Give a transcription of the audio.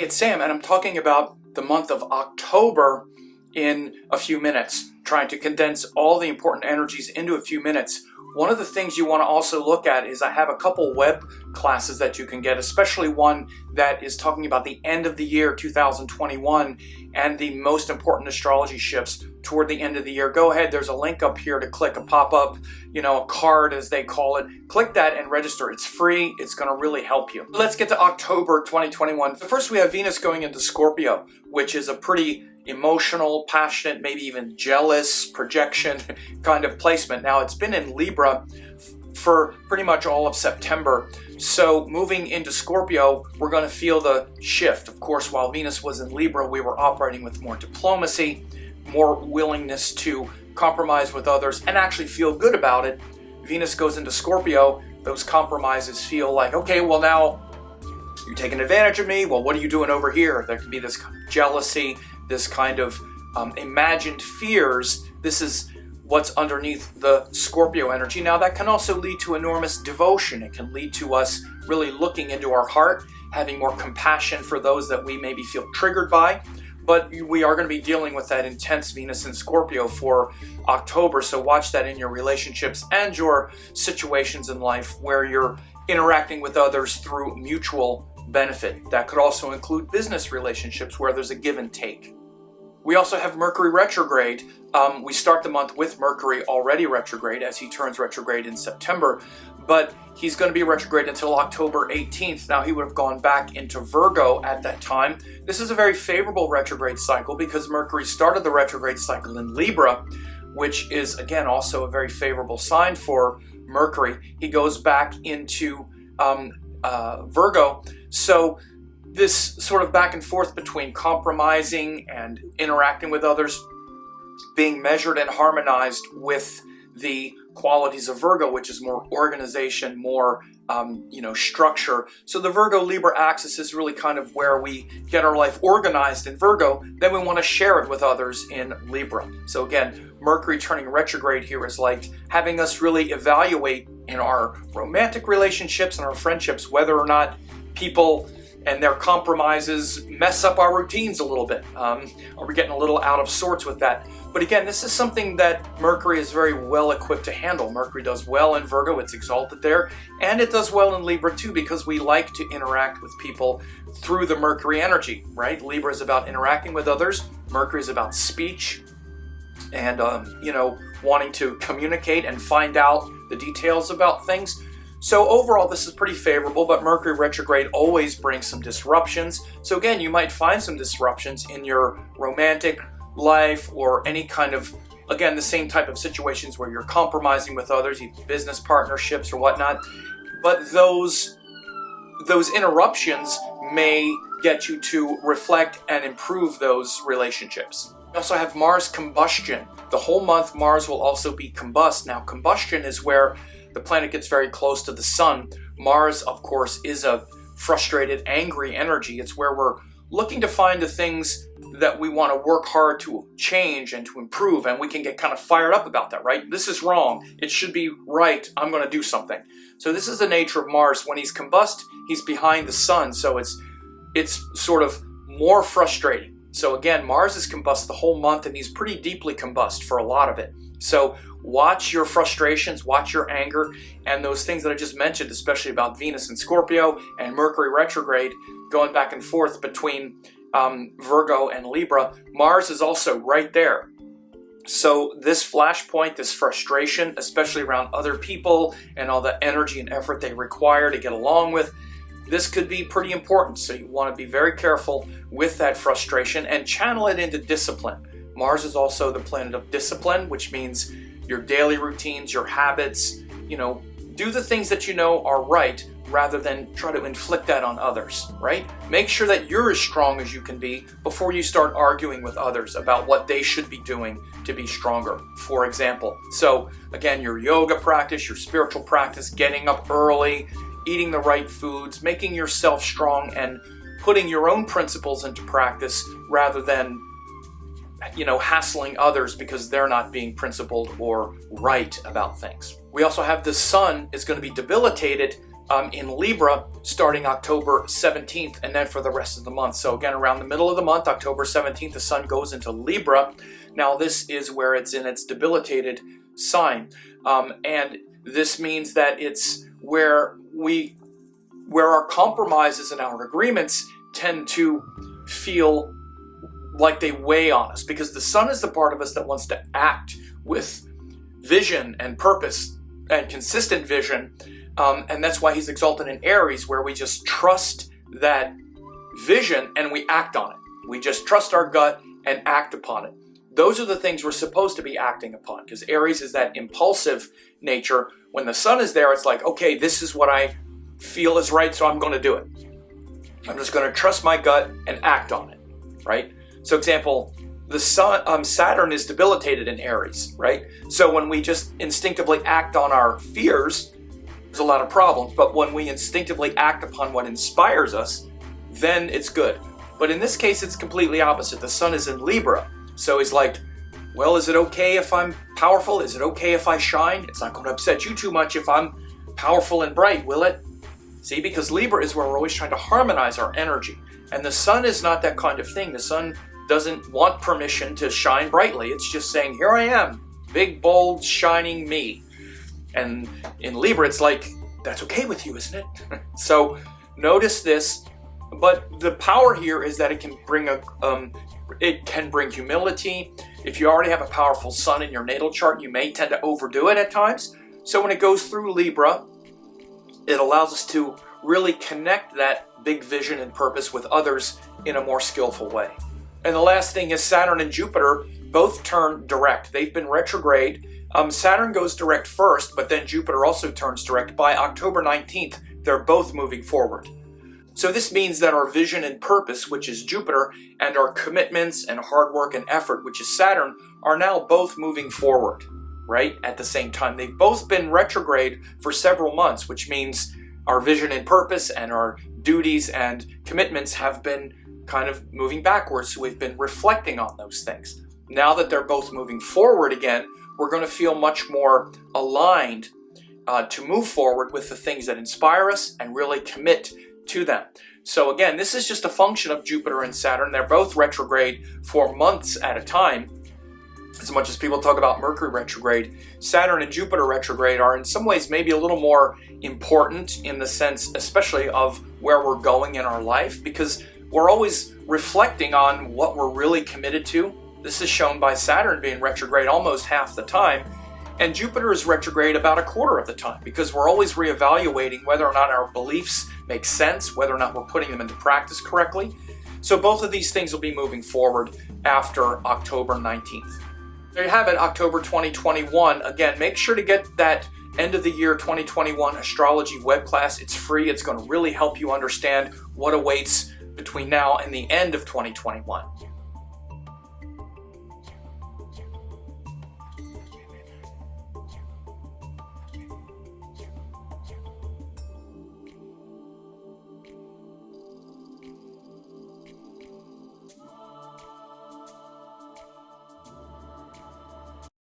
it's Sam, and I'm talking about the month of October in a few minutes, trying to condense all the important energies into a few minutes. One of the things you want to also look at is I have a couple web classes that you can get, especially one that is talking about the end of the year 2021 and the most important astrology shifts toward the end of the year. Go ahead, there's a link up here to click, a pop-up, a card as they call it. Click that and register. It's free. It's going to really help you. Let's get to October 2021. First, we have Venus going into Scorpio, which is a pretty emotional, passionate, maybe even jealous projection kind of placement. Now, it's been in Libra for pretty much all of September. So moving into Scorpio, we're going to feel the shift. Of course, while Venus was in Libra, we were operating with more diplomacy, more willingness to compromise with others and actually feel good about it. Venus goes into Scorpio, those compromises feel like, okay, well now you're taking advantage of me. Well, what are you doing over here? There can be this kind of jealousy, this kind of imagined fears. This is what's underneath the Scorpio energy. Now, that can also lead to enormous devotion. It can lead to us really looking into our heart, having more compassion for those that we maybe feel triggered by. But we are going to be dealing with that intense Venus in Scorpio for October. So watch that in your relationships and your situations in life where you're interacting with others through mutual benefit. That could also include business relationships where there's a give and take. We also have Mercury Retrograde. We start the month with Mercury already retrograde as he turns retrograde in September, but he's going to be retrograde until October 18th. Now, he would have gone back into Virgo at that time. This is a very favorable retrograde cycle because Mercury started the retrograde cycle in Libra, which is, again, also a very favorable sign for Mercury. He goes back into Virgo. So this sort of back and forth between compromising and interacting with others, being measured and harmonized with the qualities of Virgo, which is more organization, more structure. So the Virgo-Libra axis is really kind of where we get our life organized in Virgo. Then we want to share it with others in Libra. So again, Mercury turning retrograde here is like having us really evaluate in our romantic relationships and our friendships whether or not people and their compromises mess up our routines a little bit. Are we getting a little out of sorts with that? But again, this is something that Mercury is very well equipped to handle. Mercury does well in Virgo, it's exalted there, and it does well in Libra too, because we like to interact with people through the Mercury energy, right? Libra is about interacting with others. Mercury is about speech and, wanting to communicate and find out the details about things. So overall, this is pretty favorable, but Mercury retrograde always brings some disruptions. So again, you might find some disruptions in your romantic life or any kind of, again, the same type of situations where you're compromising with others, either business partnerships or whatnot. But those interruptions may get you to reflect and improve those relationships. We also have Mars combustion. The whole month, Mars will also be combust. Now, combustion is where the planet gets very close to the sun. Mars, of course, is a frustrated, angry energy. It's where we're looking to find the things that we want to work hard to change and to improve, and we can get kind of fired up about that, right? This is wrong. It should be right. I'm going to do something. So this is the nature of Mars. When he's combust, he's behind the sun, so it's sort of more frustrating. So again, Mars is combust the whole month, and he's pretty deeply combust for a lot of it. So watch your frustrations, watch your anger, and those things that I just mentioned, especially about Venus and Scorpio and Mercury retrograde going back and forth between Virgo and Libra. Mars is also right there. So this flashpoint, this frustration, especially around other people and all the energy and effort they require to get along with, this could be pretty important. So you want to be very careful with that frustration and channel it into discipline. Mars is also the planet of discipline, which means your daily routines, your habits, do the things that you know are right rather than try to inflict that on others, right? Make sure that you're as strong as you can be before you start arguing with others about what they should be doing to be stronger, for example. So again, your yoga practice, your spiritual practice, getting up early, eating the right foods, making yourself strong and putting your own principles into practice rather than hassling others because they're not being principled or right about things. We also have the sun is going to be debilitated in Libra starting October 17th and then for the rest of the month. So again, around the middle of the month, October 17th, the sun goes into Libra. Now this is where it's in its debilitated sign. And this means that it's where our compromises and our agreements tend to feel like they weigh on us, because the sun is the part of us that wants to act with vision and purpose and consistent vision. And that's why he's exalted in Aries, where we just trust that vision and we act on it. We just trust our gut and act upon it. Those are the things we're supposed to be acting upon, because Aries is that impulsive nature. When the sun is there, it's like, okay, this is what I feel is right, so I'm going to do it. I'm just going to trust my gut and act on it, right? So example, the sun, Saturn is debilitated in Aries, right? So when we just instinctively act on our fears, there's a lot of problems. But when we instinctively act upon what inspires us, then it's good. But in this case, it's completely opposite. The sun is in Libra. So he's like, well, is it okay if I'm powerful? Is it okay if I shine? It's not going to upset you too much if I'm powerful and bright, will it? See, because Libra is where we're always trying to harmonize our energy. And the sun is not that kind of thing. The sun doesn't want permission to shine brightly. It's just saying, here I am, big, bold, shining me. And in Libra, it's like, that's okay with you, isn't it? So notice this. But the power here is that it can bring humility. If you already have a powerful sun in your natal chart, you may tend to overdo it at times. So when it goes through Libra, it allows us to really connect that big vision and purpose with others in a more skillful way. And the last thing is Saturn and Jupiter both turn direct. They've been retrograde. Saturn goes direct first, but then Jupiter also turns direct. By October 19th, they're both moving forward. So this means that our vision and purpose, which is Jupiter, and our commitments and hard work and effort, which is Saturn, are now both moving forward, right? At the same time. They've both been retrograde for several months, which means our vision and purpose and our duties and commitments have been kind of moving backwards. So we've been reflecting on those things. Now that they're both moving forward again, we're going to feel much more aligned to move forward with the things that inspire us and really commit to them. So again, this is just a function of Jupiter and Saturn. They're both retrograde for months at a time. As much as people talk about Mercury retrograde, Saturn and Jupiter retrograde are in some ways maybe a little more important in the sense, especially of where we're going in our life, because we're always reflecting on what we're really committed to. This is shown by Saturn being retrograde almost half the time, and Jupiter is retrograde about a quarter of the time, because we're always reevaluating whether or not our beliefs make sense, whether or not we're putting them into practice correctly. So both of these things will be moving forward after October 19th. There you have it, October 2021. Again, make sure to get that end of the year 2021 astrology web class. It's free. It's going to really help you understand what awaits between now and the end of 2021.